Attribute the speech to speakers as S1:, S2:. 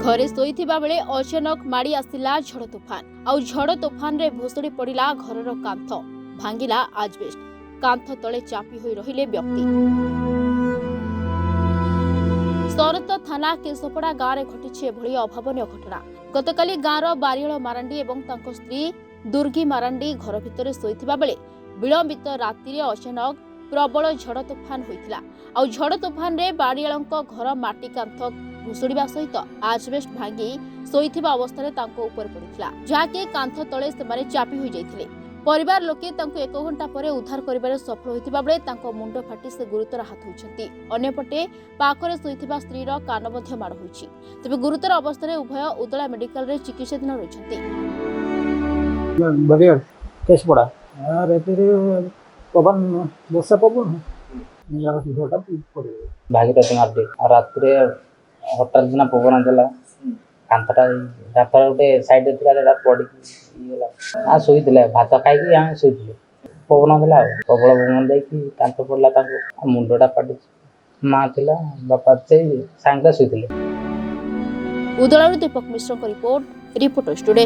S1: घरे शोइथिबा बेले अचानक माड़ी आसिला झड़ तोफान आउ झड़ तोफान रे भुसुड़ी पड़िला घरर कांथ भांगिला आजबेस्ट कांथ तले चापी होई रहिले व्यक्ति। सरत थाना केशपड़ा गाँव में घटी एभली अभावन घटना। गतकाली गाँवर बारियल मारांडी एवं तांको स्त्री दुर्गी मारांडी घर भितर शोइथिबा बेले विलंबित राति अचानक प्रबल झड़ तोफान होइतिला आउ झड़ तोफान रे बारियालंक घर माटी कांथ भुसुड़िबा सहित आजबेस्ट भांगी शोइथिबा अवस्था तांको ऊपर पड़िथिला जाके कांथ तले सेमाने चापी होई जाइथिले। परिवार लोके तांको 1 घंटा परे उद्धार करिबारे सफल होइथिबा बेले तांको मुंड फाटी से गुरुतर आहत होइछंती। अन्यपटे पाखरे शोइथिबा स्त्रीर कान मध्ये माड़ होइछि। तबे गुरुतर अवस्था रे उभय उदला मेडिकल रे चिकित्साधीन रहिछंती।
S2: बढ़िया केस पड़ा रेते पवन वर्षा पवन
S3: भागीरथी मार्डी रात्रि हटात दिना पवन देला कांथटा रातर गोटे साइड था पड़ी शोई भात खाई शोई पवन देला प्रबल पवन देखी कांथ पड़ा मुंडटा फाटी माँ थिला बापा सांगे शोई।
S1: उदलारू दीपक मिश्र रिपोर्ट रिपोर्टर्स टुडे।